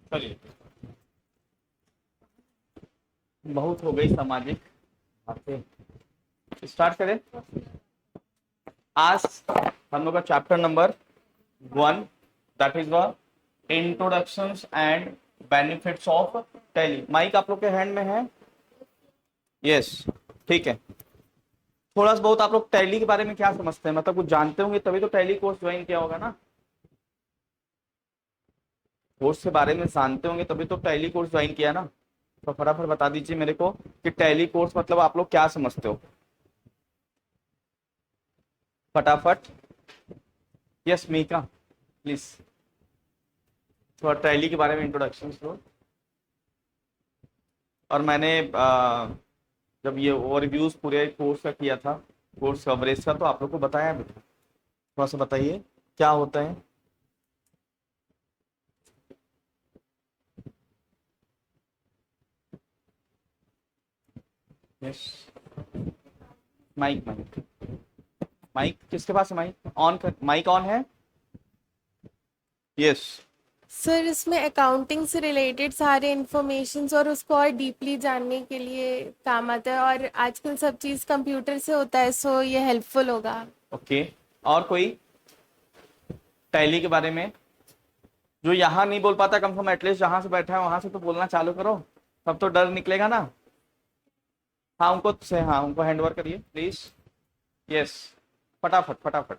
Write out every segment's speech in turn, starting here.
चलिए, बहुत हो गई सामाजिक बातें, स्टार्ट करें। आज हम लोग का chapter number 1, that is the introductions and benefits of Tally. Mic आप लोग के हैंड में है? यस, ठीक है। थोड़ा सा बहुत आप लोग टैली के बारे में क्या समझते हैं, मतलब कुछ जानते होंगे तभी तो टैली कोर्स ज्वाइन किया होगा ना। कोर्स के बारे में जानते होंगे तभी तो टैली कोर्स ज्वाइन किया ना। तो फटाफट बता दीजिए मेरे को कि टैली कोर्स मतलब आप लोग क्या समझते हो, फटाफट। यस मीका, प्लीज थोड़ा टैली के बारे में इंट्रोडक्शन दो। और मैंने जब ये ओवरव्यूज पूरे कोर्स का किया था, कोर्स कवरेज का, तो आप लोग को बताया भी था। थोड़ा सा बताइए क्या होता है। यस, माइक माइक माइक किसके पास है? माइक ऑन कर, माइक ऑन है? यस। सर इसमें अकाउंटिंग से रिलेटेड सारे इंफॉर्मेशंस और उसको और डीपली जानने के लिए काम आता है, और आजकल सब चीज़ कंप्यूटर से होता है, सो ये हेल्पफुल होगा। ओके, और कोई टैली के बारे में जो यहाँ नहीं बोल पाता, कम से कम एटलीस्ट जहां से बैठा है वहां से तो बोलना चालू करो, तब तो डर निकलेगा ना। हाँ उनको से, हाँ उनको हैंड ओवर करिए प्लीज। यस, फटाफट फटाफट।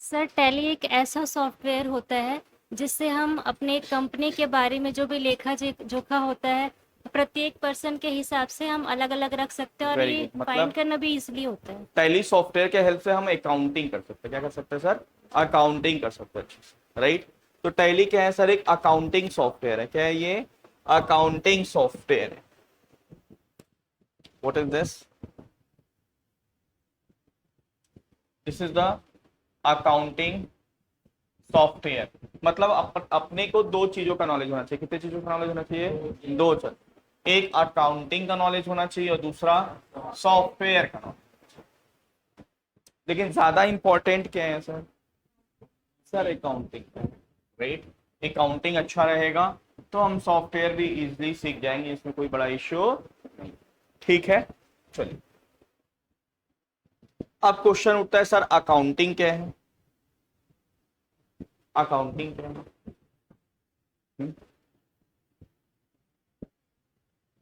सर टैली एक ऐसा सॉफ्टवेयर होता है जिससे हम अपने कंपनी के बारे में जो भी लेखा जोखा होता है प्रत्येक पर्सन के हिसाब से हम अलग अलग रख सकते हैं, और वेरी ये गुड, फाइंड मतलब करना भी इजीली होता है। टैली सॉफ्टवेयर के हेल्प से हम अकाउंटिंग कर सकते हैं। क्या कर सकते हैं सर? अकाउंटिंग कर सकते हैं अच्छे से, राइट। तो टैली क्या है सर? एक अकाउंटिंग सॉफ्टवेयर है। क्या है ये? अकाउंटिंग सॉफ्टवेयर है। What is this? This is the accounting software. मतलब अपने को दो चीजों का नॉलेज होना चाहिए। कितने चीजों का नॉलेज होना चाहिए? दो चीज। एक अकाउंटिंग का नॉलेज होना चाहिए और दूसरा सॉफ्टवेयर का नॉलेज। लेकिन ज्यादा इंपॉर्टेंट क्या है sir? Sir accounting, right. Accounting अच्छा रहेगा तो हम सॉफ्टवेयर भी इजीली सीख जाएंगे, इसमें कोई बड़ा इश्यू नहीं। ठीक है, चलिए। अब क्वेश्चन उठता है सर अकाउंटिंग क्या है? अकाउंटिंग क्या है?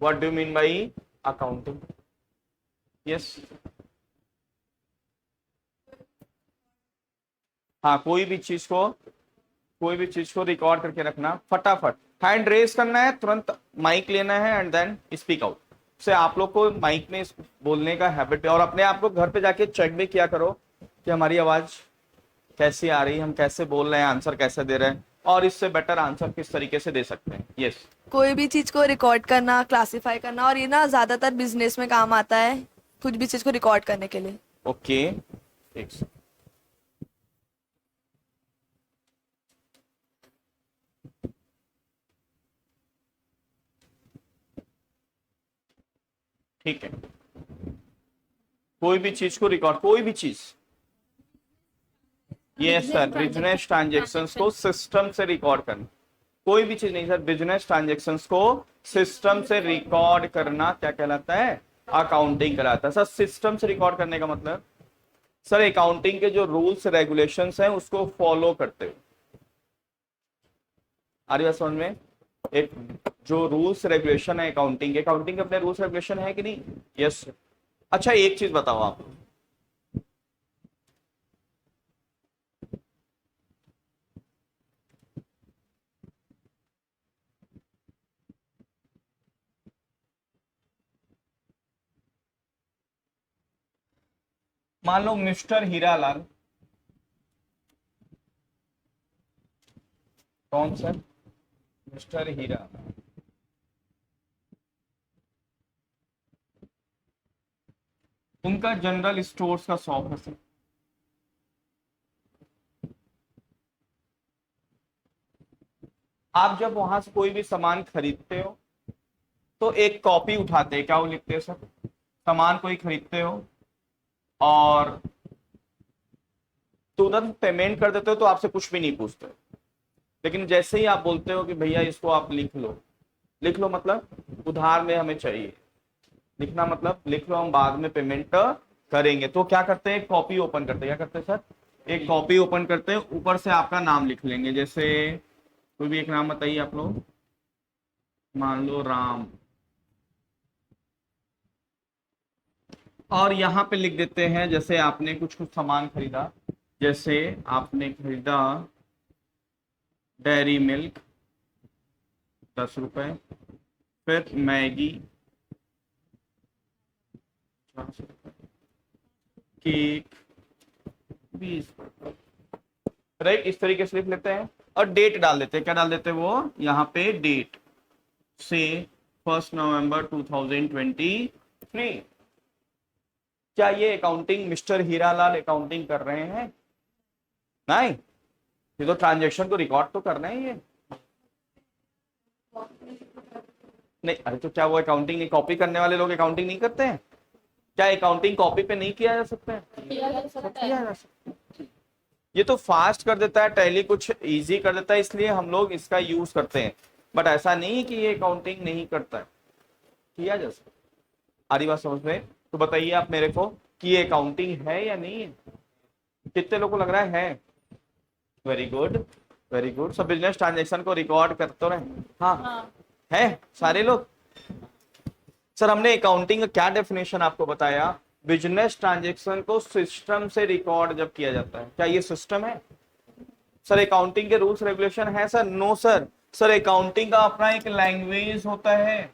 What do mean by accounting? Yes, हाँ कोई भी चीज को रिकॉर्ड करके रखना। फटाफट हैंड रेस करना है, तुरंत माइक लेना है एंड देन स्पीक आउट। से आप लोग को माइक में बोलने का हैबिट है, और अपने आप को घर पे जाके चेक भी किया करो कि हमारी आवाज कैसी आ रही है, हम कैसे बोल रहे हैं, आंसर कैसे दे रहे हैं, और इससे बेटर आंसर किस तरीके से दे सकते हैं। यस। कोई भी चीज को रिकॉर्ड करना, क्लासिफाई करना, और ये ना ज्यादातर बिजनेस में काम आता है, कुछ भी चीज को रिकॉर्ड करने के लिए। ओके, एक second। ठीक है, कोई भी चीज को रिकॉर्ड, कोई भी चीज। यस सर, बिजनेस ट्रांजेक्शन्स को सिस्टम से रिकॉर्ड करना। कोई भी चीज नहीं सर, बिजनेस ट्रांजेक्शन्स को सिस्टम से रिकॉर्ड करना क्या कहलाता है? अकाउंटिंग कहलाता है सर। सिस्टम से रिकॉर्ड करने का मतलब सर अकाउंटिंग के जो रूल्स रेगुलेशंस हैं उसको फॉलो करते हुए। आ रही बात समझ में? एक जो रूल्स रेगुलेशन है अकाउंटिंग के अपने रूल्स रेगुलेशन है कि नहीं? यस। अच्छा एक चीज बताओ आप, मान लो मिस्टर हीरालाल, कौन सर? मिस्टर हीरा, उनका जनरल स्टोर्स का शॉप है सर। आप जब वहां से कोई भी सामान खरीदते हो तो एक कॉपी उठाते हैं, क्या वो लिखते हैं सर? सामान कोई खरीदते हो और तुरंत पेमेंट कर देते हो तो आपसे कुछ भी नहीं पूछते, लेकिन जैसे ही आप बोलते हो कि भैया इसको आप लिख लो मतलब उधार में हमें चाहिए, लिखना मतलब लिख लो, हम बाद में पेमेंट करेंगे, तो क्या करते हैं, एक कॉपी ओपन करते हैं, क्या करते हैं सर, एक कॉपी ओपन करते हैं, ऊपर से आपका नाम लिख लेंगे, जैसे कोई भी एक नाम बताइए आप लोग, मान लो राम, और यहाँ पे लिख देते हैं जैसे आपने कुछ कुछ सामान खरीदा, जैसे आपने खरीदा डेयरी मिल्क 10 रुपए, फिर मैगी 50 रुपए, केक 20 रुपए, राइट, इस तरीके से लिख लेते हैं और डेट डाल देते हैं, क्या डाल देते हैं वो यहाँ पे डेट से 1 नवंबर 2023। क्या ये अकाउंटिंग मिस्टर हीरालाल अकाउंटिंग कर रहे हैं? नहीं, ये तो ट्रांजेक्शन को रिकॉर्ड तो करना है ये, नहीं, अरे तो क्या वो अकाउंटिंग नहीं, कॉपी करने वाले लोग अकाउंटिंग नहीं करते हैं? क्या अकाउंटिंग कॉपी पे नहीं किया जा सकता है? किया जा सकता है। ये तो फास्ट कर देता है, टैली कुछ इजी कर देता है, इसलिए हम लोग इसका यूज करते हैं, बट ऐसा नहीं कि ये अकाउंटिंग नहीं करता है, किया जा सकता है। आ रही बात समझ में? तो बताइए आप मेरे को कि ये अकाउंटिंग है या नहीं है? कितने लोगों को लग रहा है? Very good, very good. सब बिजनेस ट्रांजेक्शन को रिकॉर्ड करते रहे, हाँ है सारे लोग। सर हमने अकाउंटिंग का क्या डेफिनेशन आपको बताया, बिजनेस ट्रांजेक्शन को सिस्टम से रिकॉर्ड जब किया जाता है, क्या ये सिस्टम है? सर अकाउंटिंग के रूल्स रेगुलेशन है sir? No sir, sir accounting का अपना एक लैंग्वेज होता है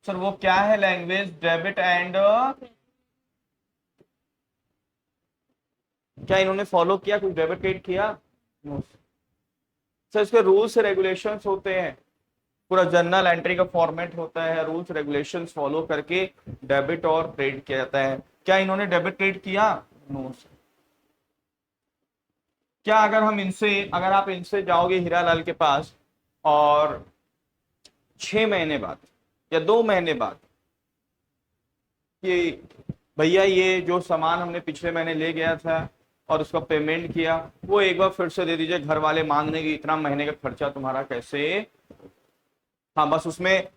सर, वो क्या है लैंग्वेज? डेबिट एंड, क्या इन्होंने फॉलो किया, कुछ डेबिट क्रेडिट किया? नो सर, इसके रूल्स रेगुलेशंस होते हैं, पूरा जर्नल एंट्री का फॉर्मेट होता है, रूल्स रेगुलेशंस फॉलो करके डेबिट और क्रेडिट किया जाता है। क्या इन्होंने डेबिट क्रेडिट किया? No sir. क्या अगर आप इनसे जाओगे हीरालाल के पास और 6 महीने बाद या 2 महीने बाद कि भैया ये जो सामान हमने पिछले महीने ले गया था और उसका पेमेंट किया, वो एक बार फिर से दे दीजिए, घर वाले मांग रहे कि इतना महीने का खर्चा तुम्हारा कैसे, हाँ बस उसमें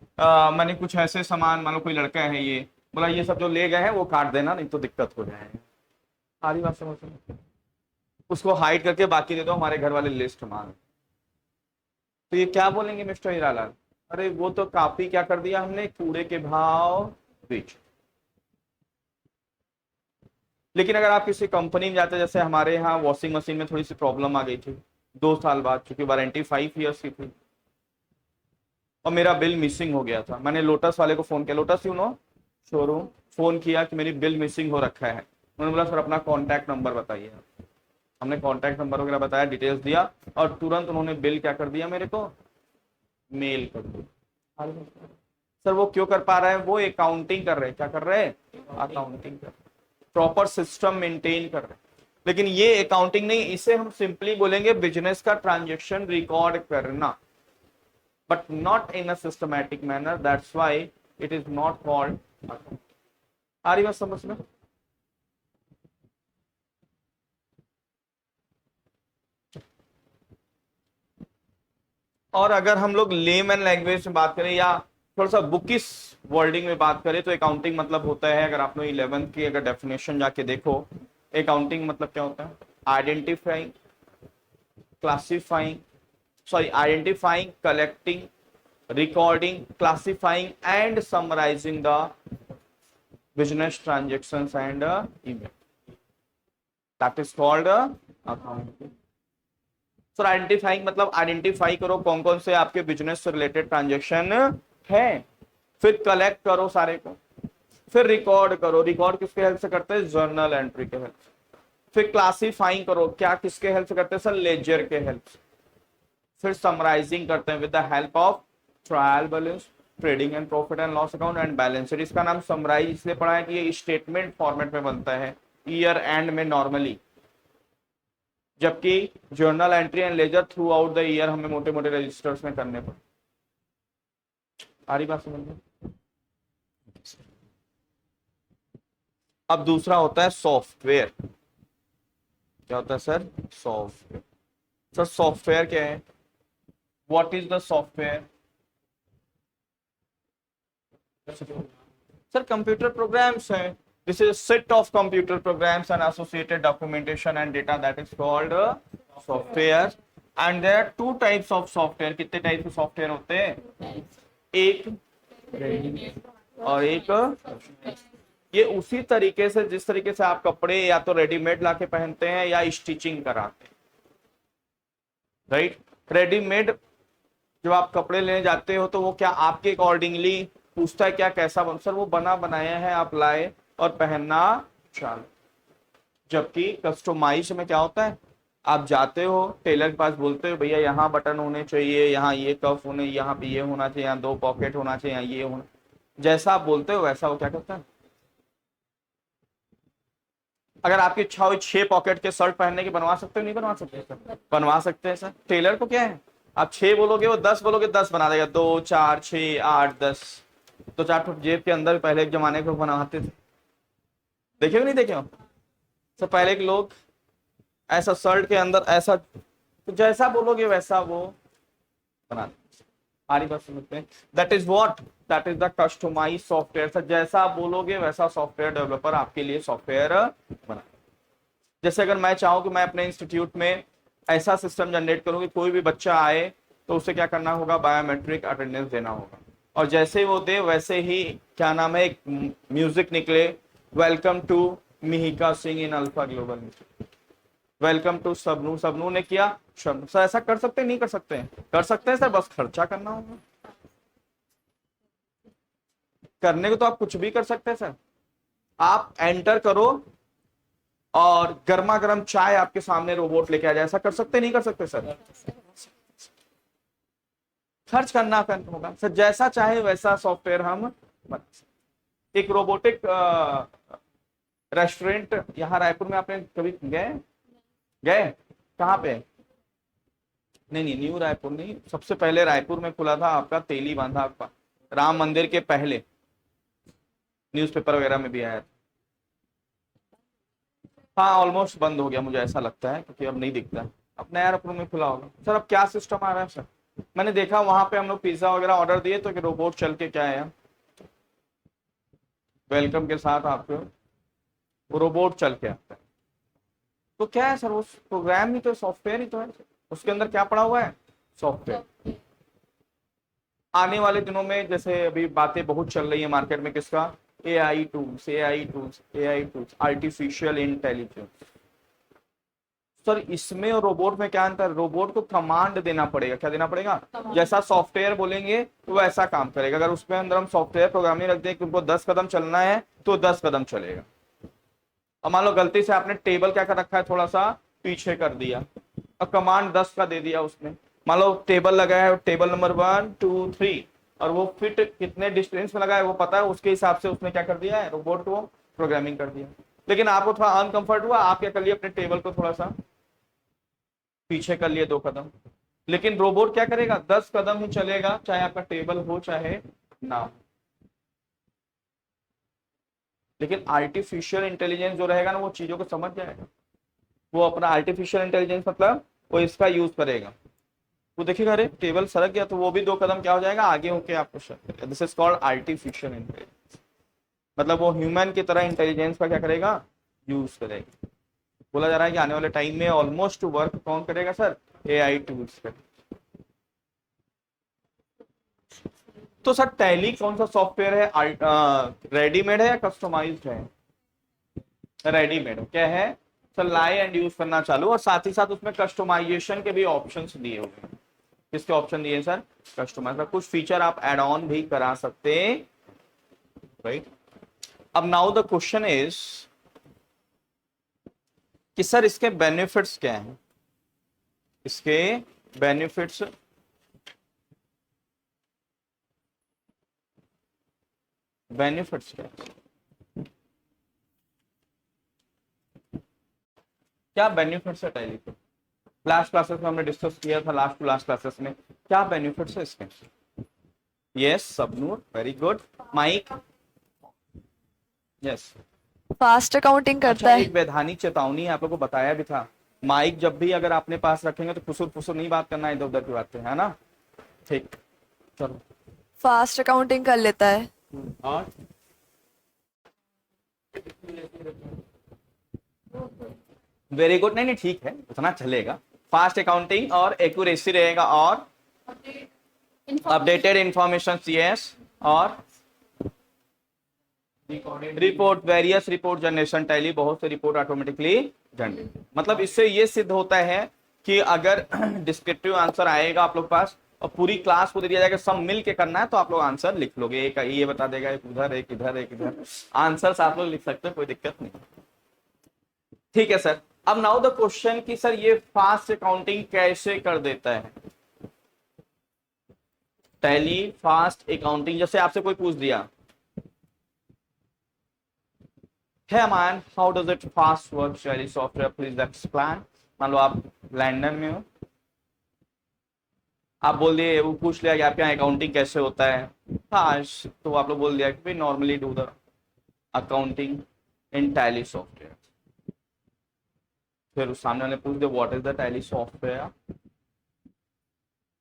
मैंने कुछ ऐसे सामान, मान लो कोई लड़का है ये बोला ये सब जो ले गए हैं वो काट देना, नहीं तो दिक्कत हो जाएगी। सारी बात समझ में? उसको हाइड करके बाकी दे दो, हमारे घर वाले लिस्ट मांग, तो ये क्या बोलेंगे मिस्टर हीरालाल? अरे वो तो काफी क्या कर दिया हमने, कूड़े के भाव बेच। लेकिन अगर आप किसी कंपनी में जाते, जैसे हमारे यहाँ वॉशिंग मशीन में थोड़ी सी प्रॉब्लम आ गई थी 2 साल बाद, क्योंकि वारंटी 5 ईयर्स की थी और मेरा बिल मिसिंग हो गया था, मैंने लोटस वाले को फोन किया, लोटस शोरूम फोन किया कि मेरी बिल मिसिंग हो रखा है, उन्होंने बोला सर अपना कॉन्टैक्ट नंबर बताइए, हमने कॉन्टैक्ट नंबर वगैरह बताया, डिटेल्स दिया और तुरंत उन्होंने बिल क्या कर दिया, मेरे को मेल कर दिया। सर वो क्यों कर पा रहे हैं? वो अकाउंटिंग कर रहे हैं, क्या कर रहे हैं? अकाउंटिंग कर रहे, प्रॉपर सिस्टम मेंटेन कर रहे हैं। लेकिन ये अकाउंटिंग नहीं, इसे हम सिंपली बोलेंगे बिजनेस का ट्रांजैक्शन रिकॉर्ड करना, but not in a systematic manner, that's why it is not called accounting. आ रही बात समझ में? और अगर हम लोग लेमैन लैंग्वेज में बात करें या थोड़ा सा बुकिश वर्डिंग में बात करें तो अकाउंटिंग मतलब होता है, अगर आपने 11th की अगर डेफिनेशन जाके देखो, अकाउंटिंग मतलब क्या होता है? Identifying, classifying, identifying, collecting, recording, classifying and summarizing the business transactions and event. That is called accounting. Sir identifying मतलब आइडेंटिफाई करो कौन कौन से आपके बिजनेस से रिलेटेड ट्रांजेक्शन है, फिर कलेक्ट करो सारे को, फिर रिकॉर्ड करो, रिकॉर्ड किसके हेल्प से करते हैं? जर्नल एंट्री के हेल्प से, फिर क्लासिफाइंग करो, क्या किसके हेल्प से करते हैं? सर लेजर के हेल्प से, फिर समराइजिंग करते हैं with the help of trial balance, trading and profit and loss account and balance sheet. इसका नाम समराइज इसलिए पड़ा है कि ये स्टेटमेंट फॉर्मेट में बनता है ईयर एंड में नॉर्मली, जबकि journal entry and ledger throughout the year हमें मोटे मोटे रजिस्टर्स में करने पड़े। आ रही बात समझ में? अब दूसरा होता है सॉफ्टवेयर। क्या होता है सर? सॉफ्टवेयर। सर सॉफ्टवेयर क्या है? What is the software? Sir computer programs है. This is set of computer programs and associated documentation and data that is called software. And there are two types of software. कितने type के software होते हैं? एक और एक. ये उसी तरीके से जिस तरीके से आप कपड़े या तो रेडीमेड लाके पहनते हैं या स्टिचिंग कराते हैं, राइट? रेडीमेड जब आप कपड़े लेने जाते हो तो वो क्या आपके अकॉर्डिंगली पूछता है क्या कैसा बन, सर वो बना बनाया है आप लाए और पहनना चालू. जबकि कस्टमाइज में क्या होता है? आप जाते हो टेलर के पास, बोलते हो भैया यहाँ बटन होने चाहिए, यहाँ ये कफ होने, यहाँ पे ये होना चाहिए, यहाँ 2 पॉकेट होना चाहिए, यहाँ ये होना. जैसा आप बोलते हो वैसा वो क्या करता है. अगर आपकी इच्छा हो 6 पॉकेट के शर्ट पहनने की, बनवा सकते हो नहीं बनवा सकते? सर बनवा सकते हैं सर. टेलर को क्या है, आप 6 बोलोगे वो 10 बोलोगे 10 बना देगा. 2 4 6 8 10. तो 4 फुट जेब के अंदर पहले एक जमाने को बनाते थे, देखे हो नहीं देखे हो? तो पहले के लोग ऐसा शर्ट के अंदर ऐसा, तो जैसा बोलोगे वैसा वो बना देते. सारी बात समझते हैं? That is what, that is the customise software. Sir जैसा आप बोलोगे वैसा सॉफ्टवेयर डेवलपर आपके लिए सॉफ्टवेयर बना. जैसे अगर मैं चाहूँ कि मैं अपने इंस्टीट्यूट में ऐसा सिस्टम जनरेट करूँ कि कोई भी बच्चा आए तो उसे क्या करना होगा, बायोमेट्रिक अटेंडेंस देना होगा, और जैसे ही वो दे वैसे ही क्या नाम है, एक म्यूजिक निकले, welcome to Mihika Singh in alpha global, welcome to Sabnu. Sabnu ने किया शब्द. सर ऐसा कर सकते हैं नहीं कर सकते हैं? कर सकते हैं सर, बस खर्चा करना होगा. करने को तो आप कुछ भी कर सकते हैं सर. आप एंटर करो और गर्मा गर्म चाय आपके सामने रोबोट लेके आ जाए. ऐसा कर सकते नहीं कर सकते सर? खर्च करना होगा सर. जैसा चाहे वैसा सॉफ्टवेयर हम बना सकते. एक रोबोटिक रेस्टोरेंट यहाँ रायपुर में आपने कभी गए गए कहाँ पे? नहीं, न्यू रायपुर नहीं, सबसे पहले रायपुर में खुला था आपका तेली बांधा आपका, राम मंदिर के पहले, न्यूज़पेपर वगैरह में भी आया था. हाँ ऑलमोस्ट बंद हो गया मुझे ऐसा लगता है, क्योंकि अब नहीं दिखता है. अब नया रायपुर में खुला होगा सर. अब क्या सिस्टम आ रहा है सर? मैंने देखा वहां पे हम लोग पिज्जा वगैरह ऑर्डर दिए तो रोबोट चल के क्या है, वेलकम के साथ आपको वो रोबोट चल के आता है. तो क्या है सर, वो प्रोग्राम ही तो सॉफ्टवेयर ही तो है. उसके अंदर क्या पड़ा हुआ है? सॉफ्टवेयर. आने वाले दिनों में जैसे अभी बातें बहुत चल रही है मार्केट में, किसका? AI tools, artificial intelligence. Sir इसमें और रोबोट में क्या अंतर? रोबोट को कमांड देना पड़ेगा. क्या देना पड़ेगा? जैसा सॉफ्टवेयर बोलेंगे तो वैसा काम करेगा. अगर उसमें अंदर हम सॉफ्टवेयर प्रोग्रामिंग रख दें कि उनको 10 कदम चलना है तो 10 कदम चलेगा. अब मान लो गलती से आपने टेबल क्या कर रखा है, थोड़ा सा पीछे कर दिया, अब कमांड 10 का दे दिया उसने. मान लो टेबल लगा है, टेबल नंबर 1 2 3, और वो फिट कितने डिस्टेंस में लगा है वो पता है, उसके हिसाब से उसने क्या कर दिया है, रोबोट को प्रोग्रामिंग कर दिया. लेकिन आपको थोड़ा अनकंफर्ट हुआ, आप क्या कर लिए, अपने टेबल को थोड़ा सा पीछे कर लिए 2 कदम. लेकिन रोबोट क्या करेगा? 10 कदम ही चलेगा, चाहे आपका टेबल हो चाहे ना हो. लेकिन आर्टिफिशियल इंटेलिजेंस जो रहेगा ना, वो चीजों को समझ जाएगा. वो अपना आर्टिफिशियल इंटेलिजेंस मतलब वो इसका यूज करेगा. वो देखिएगा अरे टेबल सरक गया तो वो भी 2 कदम क्या हो जाएगा, आगे होके आपको. This is called artificial intelligence. मतलब वो ह्यूमन की तरह इंटेलिजेंस का क्या करेगा, यूज करेगा. बोला जा रहा है कि आने वाले टाइम में ऑलमोस्ट वर्क कौन करेगा सर? एआई टूल्स करेगा. तो सर टैली कौन सा सॉफ्टवेयर है? रेडीमेड है या कस्टमाइज्ड है? रेडीमेड. क्या है सर? लाई एंड यूज करना चालू, और साथ ही साथ उसमें कस्टमाइजेशन के भी ऑप्शंस दिए हुए हैं. किसके ऑप्शन दिए सर? कस्टमाइज. कुछ फीचर आप एड ऑन भी करा सकते हैं, राइट? अब नाउ द क्वेश्चन इज कि सर इसके बेनिफिट्स क्या हैं? इसके बेनिफिट्स क्या है? क्या बेनिफिट्स है टैली के? लास्ट क्लासेस में हमने डिस्कस किया था, लास्ट टू लास्ट क्लासेस में. क्या बेनिफिट्स है इसके? Yes Sabnoor, very good. Mike. Yes. Fast accounting करता अच्छा, है. एक वैधानिक चेतावनी है, आप लोगों को बताया भी था माइक जब भी अगर अपने पास रखेंगे तो फुसुर फुसुर नहीं बात करना, इधर उधर की बातें, है ना? ठीक, चलो। फास्ट अकाउंटिंग कर लेता है। और वेरी गुड, नहीं नहीं ठीक है, उतना चलेगा। फास्ट अकाउंटिंग और एक्यूरेसी रहेगा, और अपडेटेड इंफॉर्मेशन, यस, और report, various report generation, tally बहुत से रिपोर्ट ऑटोमेटिकली जनरेट। मतलब इससे ये सिद्ध होता है कि अगर डिस्क्रिप्टिव आंसर आएगा आप लोग पास और पूरी क्लास को दे दिया जाएगा, सब मिल के करना है, तो आप लोग आंसर लिख लोगे। एक ये बता देगा, एक उधर, एक इधर, एक इधर, आंसर आप लोग लिख सकते हैं, कोई दिक्कत नहीं। ठीक है सर। अब नाउ द क्वेश्चन कि सर ये फास्ट अकाउंटिंग कैसे कर देता है? टैली फास्ट अकाउंटिंग, जैसे आपसे कोई पूछ दिया, Hey man, how does it fast work Tally software? Please explain. मान लो आप लंदन में हो, आप बोल दिए, वो पूछ लिया कि आपके यहाँ अकाउंटिंग कैसे होता है फास्ट, तो आप लोग बोल दिया कि भाई normally do the accounting in tally software. फिर उस सामने वाले पूछ दिया what is the tally software,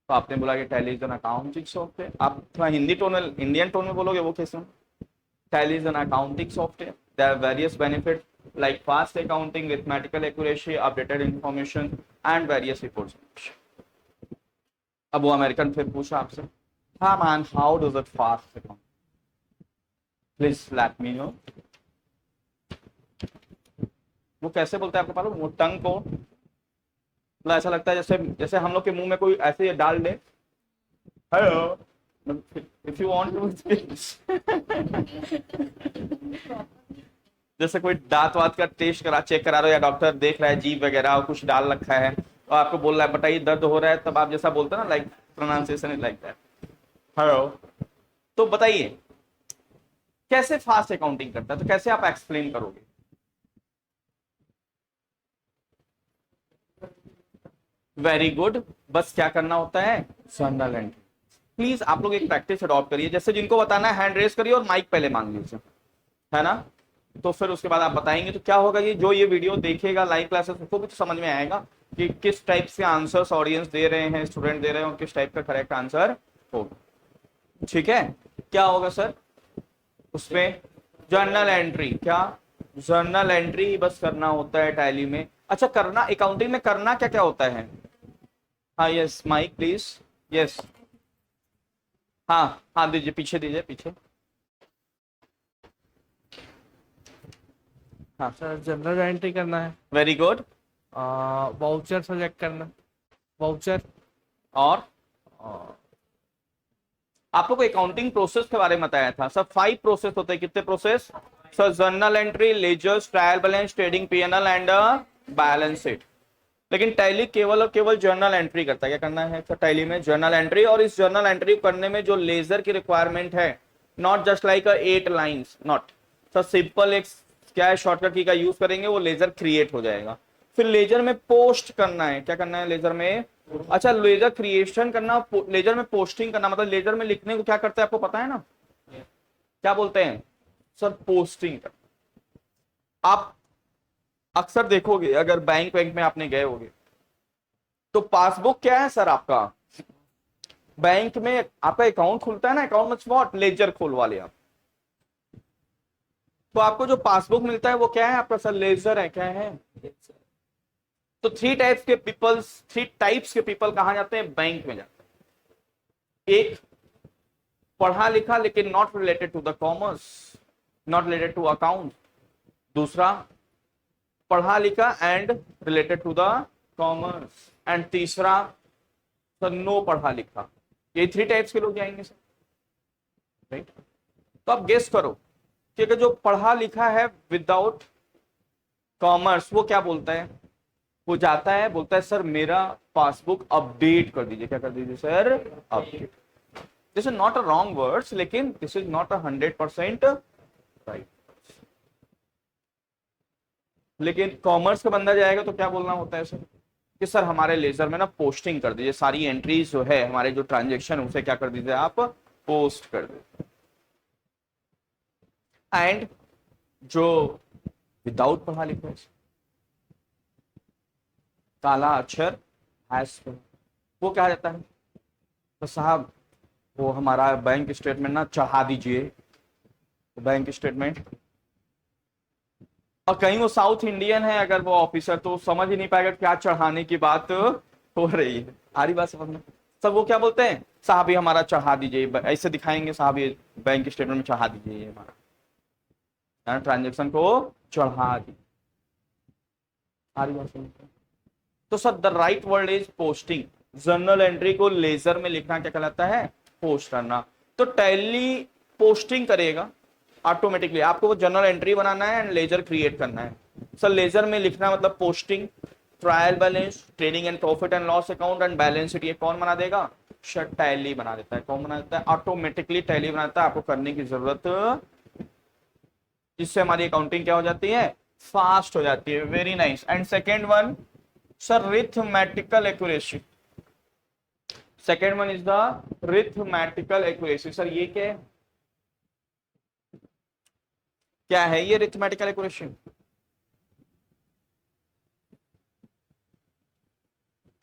तो आपने बोला कि tally is an accounting software. आप थोड़ा हिंदी टोन में, इंडियन टोन में बोलोगे, वो कैसे? Tally is an accounting software. There are various benefits like fast accounting, mathematical accuracy, updated information, and various reports. अब वो अमेरिकन फिर पूछा आपसे, हाँ man, how does it fast account? Please let me know. वो कैसे बोलते हैं आपको पता है? वो टंग को मतलब ऐसा लगता है जैसे जैसे हम लोग के मुंह में कोई ऐसे डाल दे, hello, if you want to जैसे कोई दांत वात का टेस्ट करा, चेक करा रहे हो, या डॉक्टर देख रहा है जीभ वगैरह और कुछ डाल रखा है और आपको बोल रहा है बताइए दर्द हो रहा है, तब आप जैसा बोलते हैं ना, like pronunciation is like that, hello. तो बताइए कैसे फास्ट अकाउंटिंग करता है, तो कैसे आप एक्सप्लेन करोगे? वेरी गुड, बस क्या करना होता है? Journal entry. प्लीज आप लोग एक प्रैक्टिस अडॉप्ट करिए, जैसे जिनको बताना है हैंड रेस करिए और माइक पहले मांग लीजिए, है ना? तो फिर उसके बाद आप बताएंगे, तो क्या होगा, ये जो ये वीडियो देखेगा लाइव क्लासेस, उसको भी तो समझ में आएगा कि किस टाइप से आंसर्स ऑडियंस दे रहे हैं, स्टूडेंट दे रहे हैं, और किस टाइप का करेक्ट आंसर होगा। ठीक है, क्या होगा सर उसमें? Journal entry. क्या जर्नल एंट्री बस करना होता है टैली में? अच्छा, करना अकाउंटिंग में करना क्या क्या होता है? हाँ यस, माइक प्लीज, यस, हाँ हाँ दीजिए, पीछे दीजिए, पीछे, हाँ सर जनरल एंट्री करना है, वेरी गुड, वाउचर सेलेक्ट करना, वाउचर, और आप लोग को अकाउंटिंग प्रोसेस के बारे में बताया था सर, 5 प्रोसेस होते हैं। कितने process sir? Journal entry, ledgers, trial balance, trading PNL and balance sheet. लेकिन टैली केवल और केवल जर्नल एंट्री करता है। क्या करना है सर टैली में? Journal entry. और इस जर्नल एंट्री करने में जो लेजर की रिक्वायरमेंट है, not just like 8 lines, not sir, simple एक क्या है, शॉर्टकट की का यूज करेंगे, वो लेजर क्रिएट हो जाएगा। फिर लेजर में पोस्ट करना है। क्या करना है लेजर में? अच्छा, लेजर क्रिएशन करना, लेजर में पोस्टिंग करना, मतलब लेजर में लिखने को क्या करते हैं आपको पता है ना, क्या बोलते हैं सर? पोस्टिंग करना। आप अक्सर देखोगे, अगर बैंक में आपने गए होगे, तो पासबुक क्या है सर आपका? बैंक में आपका अकाउंट खुलता है ना, अकाउंट में व्हाट, लेजर खोलवा लिया, तो आपको जो पासबुक मिलता है वो क्या है आपका सर? लेजर है। क्या है? तो 3 टाइप्स के पीपल कहां जाते हैं? बैंक में जाते हैं। एक पढ़ा लिखा लेकिन not related to the commerce, not related to account. दूसरा पढ़ा लिखा and related to the commerce. And तीसरा सर नो पढ़ा लिखा। ये 3 टाइप्स के लोग जाएंगे सर, राइट? तो आप गेस करो कि जो पढ़ा लिखा है विदाउट कॉमर्स, वो क्या बोलता है? वो जाता है, बोलता है सर मेरा पासबुक अपडेट कर दीजिए। क्या कर दीजिए sir? Update. This is not a wrong words, लेकिन दिस इज नॉट 100% राइट। लेकिन कॉमर्स का बंदा जाएगा तो क्या बोलना होता है सर? कि सर हमारे लेजर में ना पोस्टिंग कर दीजिए, सारी एंट्रीज जो है, हमारे जो ट्रांजेक्शन उसे क्या कर दीजिए आप? पोस्ट कर दीजिए। एंड जो विदाउट पढ़ा लिखा है, काला अक्षर हैश पे, वो क्या जाता है? तो साहब वो हमारा बैंक स्टेटमेंट ना चढ़ा दीजिए, बैंक स्टेटमेंट। और कहीं वो साउथ इंडियन है अगर वो ऑफिसर, तो समझ ही नहीं पाएगा क्या चढ़ाने की बात हो रही है। आ रही बात समझ में? सब वो क्या बोलते हैं, साहब ये हमारा चढ़ा दीजिए, ऐसे दिखाएंगे, साहब ये बैंक स्टेटमेंट में चढ़ा दीजिए, ये हमारा ट्रांजेक्शन को चढ़ा दीजिए। आ रही बात समझ में? तो sir the right word is posting. Journal entry को लेजर में लिखना क्या कहलाता है? पोस्ट करना। तो टैली पोस्टिंग करेगा ऑटोमेटिकली। आपको वो जर्नल एंट्री बनाना है एंड लेजर क्रिएट करना है। सर लेजर में लिखना मतलब posting, trial balance, trading and profit and loss account and balance sheet, ये कौन बना देगा? सर टैली बना देता है। कौन बना देता है? ऑटोमेटिकली टैली बनाता है, आपको करने की जरूरत, जिससे हमारी अकाउंटिंग क्या हो जाती है? फास्ट हो जाती है। Very nice. And second one sir arithmetical accuracy. Second one is the arithmetical accuracy. Sir ये क्या है? क्या है ये रिथमेटिकल एक्यूरेसी?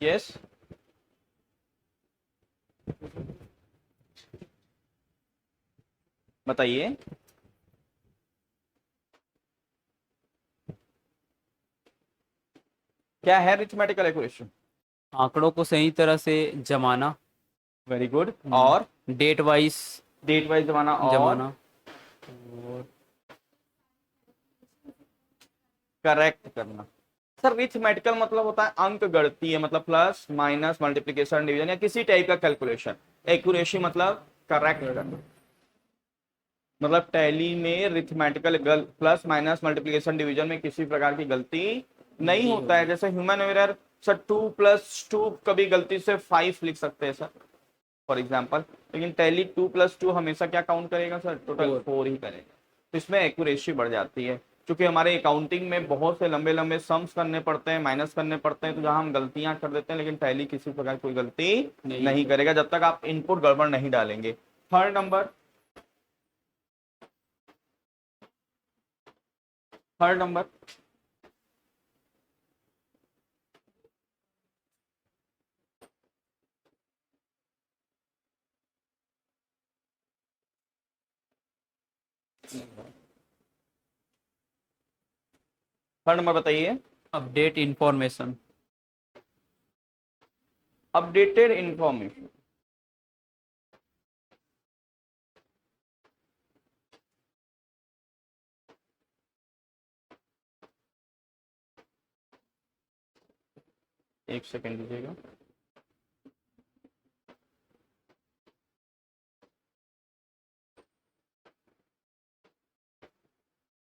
यस, बताइए। क्या है रिथमेटिकल एक्यूरेसी? आंकड़ों को सही तरह से जमाना, वेरी गुड। और डेट वाइज डेट वाइज जमाना, और जमाना, और करेक्ट करना। सर रिथमेटिकल मतलब होता है अंक गणती है, मतलब प्लस माइनस मल्टीप्लिकेशन डिवीजन या किसी टाइप का कैलकुलेशन। एक्यूरेसी मतलब करेक्ट करना। मतलब टैली में रिथमेटिकल प्लस माइनस मल्टीप्लिकेशन डिवीजन में किसी प्रकार की गलती नहीं होता है। जैसे ह्यूमन एरर, सर 2+2 कभी गलती से 5 लिख सकते हैं सर फॉर एग्जांपल, लेकिन टैली 2+2 हमेशा क्या काउंट करेगा सर? टोटल 4 ही करेगा। तो इसमें एक्यूरेसी बढ़ जाती है, क्योंकि हमारे अकाउंटिंग में बहुत से लंबे लंबे सम्स करने पड़ते हैं, माइनस करने पड़ते हैं, तो जहां हम गलतियां कर देते हैं, लेकिन टैली किसी प्रकार कोई गलती नहीं करेगा जब तक आप इनपुट गड़बड़ नहीं डालेंगे। थर्ड नंबर, थर्ड नंबर बताइए। Update information. Updated information. एक सेकेंड दीजिएगा।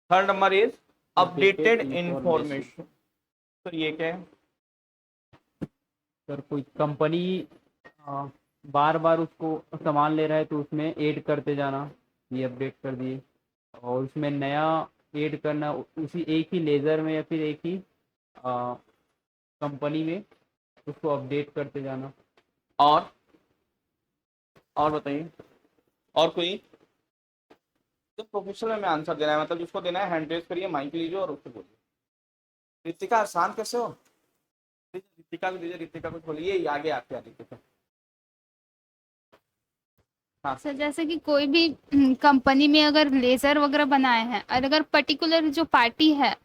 Third number is updated information. तो ये क्या है? सर कोई कंपनी बार बार उसको सामान ले रहा है तो उसमें ऐड करते जाना, ये अपडेट कर दिए। और उसमें नया ऐड करना उसी एक ही लेजर में या फिर एक ही कंपनी में, उसको अपडेट करते जाना। और बताइए। और कोई? तो प्रोफेशनल में आंसर देना है, मतलब जिसको देना है हैंड रेज करिए, माइक लीजिए और उसको बोलिए। रितिका आसान कैसे हो? रितिका को दीजिए, रितिका को बोलिए, आगे आते हैं रितिका। सर जैसे कि कोई भी कंपनी में अगर लेज़र वगैरह बनाए हैं और अगर पर्टिकुलर जो पार्टी है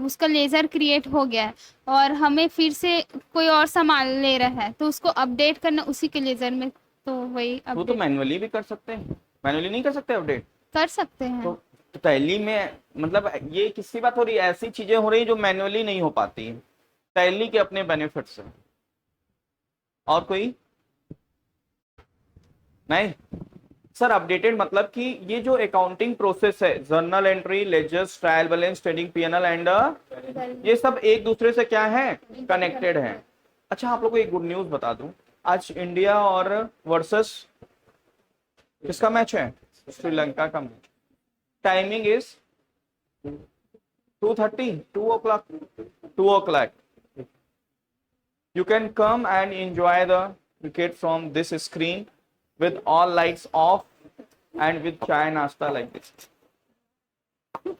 उसका लेज़र क्रिएट हो गया है और हमें फिर से कोई और सामान ले रहा है तो उसको अपडेट करना उसी के लेज़र में, तो वही वो तो अपडेट मैनुअली भी कर सकते हैं, मैनुअली नहीं कर सकते अपडेट? कर सकते हैं। तो टैली में मतलब ये किसी बात हो रही है, ऐसी चीजें हो रही है जो मैनुअली नहीं हो पाती है। टैली के अपने बेनिफिट्स हैं। और कोई नहीं? सर अपडेटेड मतलब कि ये जो अकाउंटिंग प्रोसेस है, journal entry, ledgers, trial balance, trading PNL and ये सब एक दूसरे से क्या है? कनेक्टेड है। अच्छा आप लोग को एक गुड न्यूज बता दूं, आज इंडिया और वर्सेस किसका मैच है? श्रीलंका का match. Timing is 2:30, 2 o'clock. You can come and enjoy the cricket from this screen with all lights off and with chai नाश्ता like this.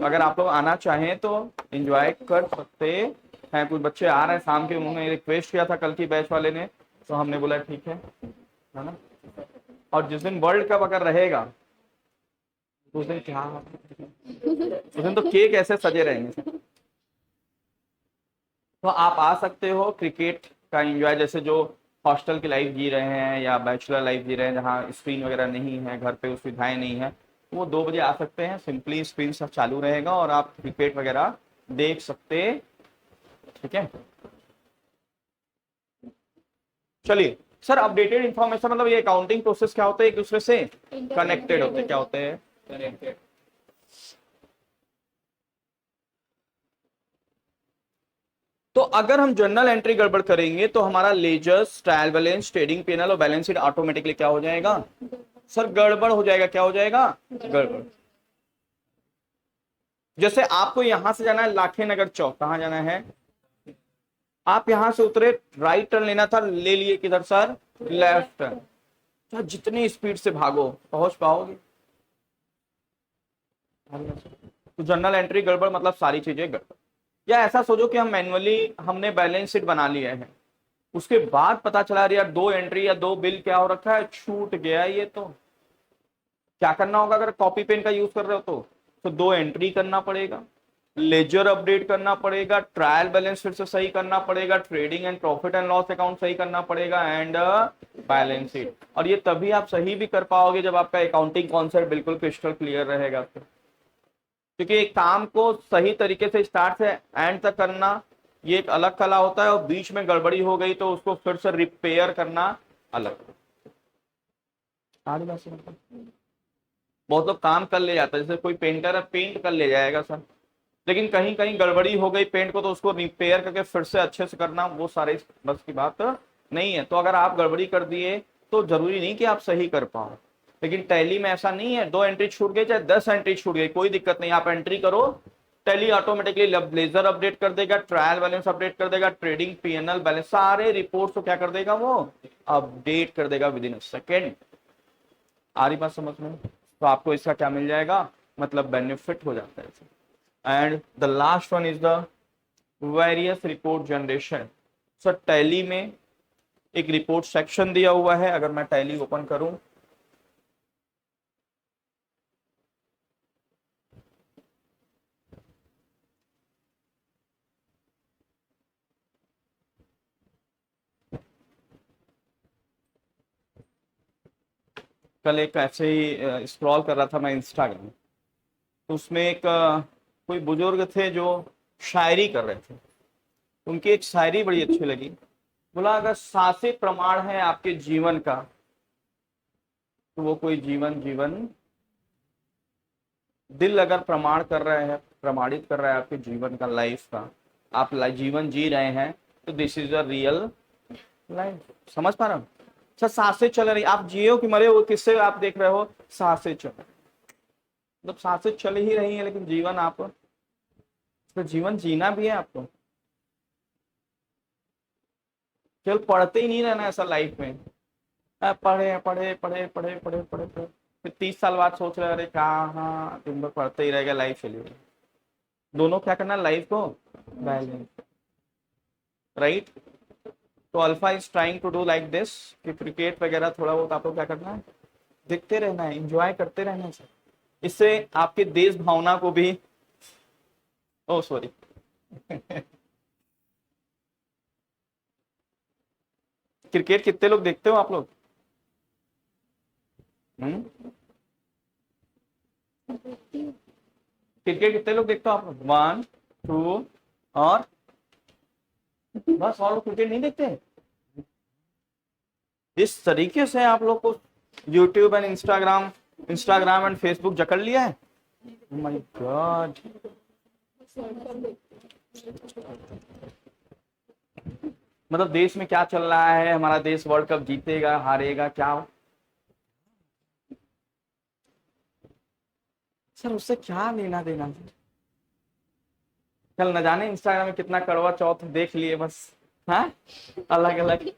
अगर आप लोग आना चाहें तो एंजॉय कर सकते हैं, कुछ बच्चे आ रहे हैं शाम के, उन्होंने रिक्वेस्ट किया था कल की बैच वाले ने, तो हमने बोला ठीक है ना। और जिस दिन वर्ल्ड कप अगर रहेगा तो उस दिन क्या, उस दिन तो केक ऐसे सजे रहेंगे। तो आप आ सकते हो क्रिकेट का एंजॉय, जैसे जो हॉस्टल की लाइफ जी रहे हैं या बैचलर लाइफ जी रहे हैं जहाँ स्क्रीन वगैरह नहीं है, घर पे सुविधाएं नहीं है, वो 2 बजे आ सकते हैं, सिंपली स्क्रीन सब चालू रहेगा और आप क्रिकेट वगैरह देख सकते, ठीक है। चलिए सर, अपडेटेड इंफॉर्मेशन मतलब ये अकाउंटिंग प्रोसेस क्या होता है, एक दूसरे से कनेक्टेड होते हैं, क्या होते हैं, कनेक्टेड। तो अगर हम जर्नल एंट्री गड़बड़ करेंगे तो हमारा ledgers, trial balance, trading PNL और बैलेंस शीट ऑटोमेटिकली क्या हो जाएगा सर, गड़बड़ हो जाएगा। क्या हो जाएगा, गड़बड़। जैसे आपको यहां से जाना है लाखे नगर चौक, कहां जाना है, आप यहां से उतरे, राइट टर्न लेना था, ले लिए किधर सर, लेफ्ट टर्न। तो जितनी स्पीड से भागो पहुंच पाओगे। तो जर्नल एंट्री गड़बड़ मतलब सारी चीजें गड़बड़। या ऐसा सोचो कि हम मैन्युअली हमने बैलेंस शीट बना लिया है, उसके बाद पता चला यार 2 एंट्री या 2 बिल क्या हो रखा है, छूट गया ये, तो क्या करना होगा अगर कॉपी पेन का यूज कर रहे हो तो 2 एंट्री करना पड़ेगा, लेजर अपडेट करना पड़ेगा, ट्रायल बैलेंस फिर से सही करना पड़ेगा, trading and profit and loss account सही करना पड़ेगा, एंड बैलेंस शीट। और ये तभी आप सही भी कर पाओगे जब आपका अकाउंटिंग कॉन्सेप्ट बिल्कुल क्रिस्टल क्लियर रहेगा। क्योंकि एक काम को सही तरीके से स्टार्ट से एंड तक करना ये एक अलग कला होता है, और बीच में गड़बड़ी हो गई तो उसको फिर से रिपेयर करना अलग। बहुत लोग काम कर ले जाता है, जैसे कोई पेंटर है पेंट कर ले जाएगा सर, लेकिन कहीं कहीं गड़बड़ी हो गई पेंट को तो उसको रिपेयर करके फिर से अच्छे से करना वो सारे बस की बात नहीं है। तो अगर आप गड़बड़ी कर दिए तो जरूरी नहीं कि आप सही कर पाओ, लेकिन टैली में ऐसा नहीं है, 2 एंट्री छूट गई चाहे 10 एंट्री छूट गई कोई दिक्कत नहीं, आप एंट्री करो, टैली ऑटोमेटिकली लेजर अपडेट कर देगा, ट्रायल बैलेंस अपडेट कर देगा, ट्रेडिंग पीएनएल बैलेंस सारे रिपोर्ट्स को क्या कर देगा वो अपडेट कर देगा विद इन अ सेकेंड। आ रही बात समझ में? तो आपको इसका क्या मिल जाएगा, मतलब बेनिफिट हो जाता है। And the last one is the various report generation. Sir tally में एक रिपोर्ट सेक्शन दिया हुआ है, अगर मैं टैली ओपन करूं कल एक ऐसे ही स्क्रॉल कर रहा था मैं इंस्टाग्राम, तो उसमें एक कोई बुजुर्ग थे जो शायरी कर रहे थे, उनकी एक शायरी बड़ी अच्छी लगी। बोला अगर शासित प्रमाण है आपके जीवन का तो वो कोई जीवन दिल अगर प्रमाण कर रहे हैं, प्रमाणित कर रहा है आपके जीवन का, लाइफ का, आप जीवन जी रहे हैं तो this is a real life. समझ पा रहे हो? अच्छा सांसें चल रही, आप जियो कि मरे हो किससे आप देख रहे हो, सांसें चल रही, मतलब सांसें चल ही रही है, लेकिन जीवन आप तो जीवन जीना भी है आपको, केवल पढ़ते ही नहीं रहना ऐसा लाइफ में, पढ़े पढ़े पढ़े पढ़े पढ़े पढ़े पढ़े फिर 30 साल बाद सोच रहे अरे कहाँ दिन भर पढ़ते ही रहेगा, लाइफ चली गई। दोनों क्या करना, लाइफ को बैलेंस, राइट। तो alpha is trying to do like this कि क्रिकेट वगैरह थोड़ा बहुत आपको क्या करना है, देखते रहना है, एंजॉय करते रहना है। इससे आपके देश भावना को भी ओ सॉरी क्रिकेट कितने लोग देखते हो आप लोग? क्रिकेट कितने लोग देखते हो आप लोग? 1 2 और बस, और लोग क्रिकेट नहीं देखते। इस तरीके से आप लोग को YouTube and Instagram and Facebook जकड़ लिया है। माय गॉड, मतलब देश में क्या चल रहा है, हमारा देश वर्ल्ड कप जीतेगा हारेगा क्या, सर उससे क्या लेना देना। कल न जाने इंस्टाग्राम में कितना करवा चौथ देख लिए बस, हाँ अलग अलग।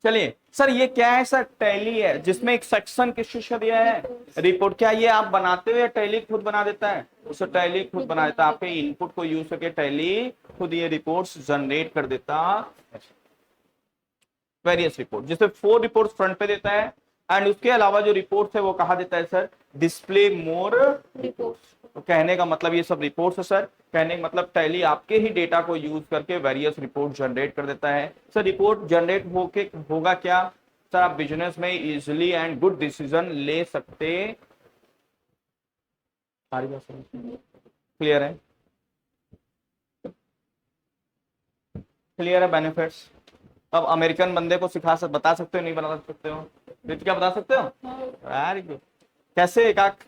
चलिए सर ये क्या है सर, टैली है जिसमें एक सेक्शन किस चीज का दिया है, रिपोर्ट। क्या ये आप बनाते हो या टैली खुद बना देता है? उसे टैली खुद बना देता है, आपके इनपुट को यूज करके टैली खुद ये रिपोर्ट्स जनरेट कर देता है, वेरियस रिपोर्ट, जैसे 4 रिपोर्ट्स फ्रंट पे देता है एंड उसके अलावा जो रिपोर्ट्स है वो कहा देता है सर, डिस्प्ले मोर रिपोर्ट्स। तो कहने का मतलब ये सब रिपोर्ट्स है सर, कहने का मतलब टैली आपके ही डेटा को यूज करके वेरियस रिपोर्ट जनरेट कर देता है सर। रिपोर्ट जनरेट होके होगा क्या सर, आप बिजनेस में इजिली एंड गुड डिसीजन ले सकते। सारी बात क्लियर है? क्लियर है बेनिफिट्स? अब अमेरिकन बंदे को बता सकते हो, नहीं बता सकते हो? क्या बता सकते हो यार? कैसे एक आख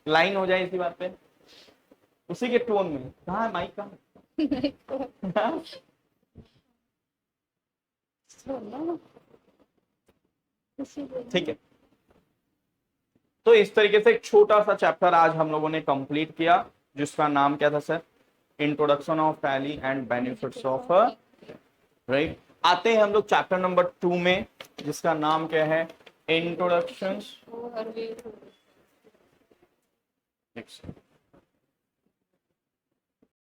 लाइन हो जाए इसी बात पे, उसी के टोन में। कहाँ है माइक? कहाँ? ठीक है, तो इस तरीके से एक छोटा सा चैप्टर आज हम लोगों ने कंप्लीट किया, जिसका नाम क्या था sir? Introduction of tally and benefits of, right. आते हैं हम लोग चैप्टर नंबर 2 में, जिसका नाम क्या है? इंट्रोडक्शन।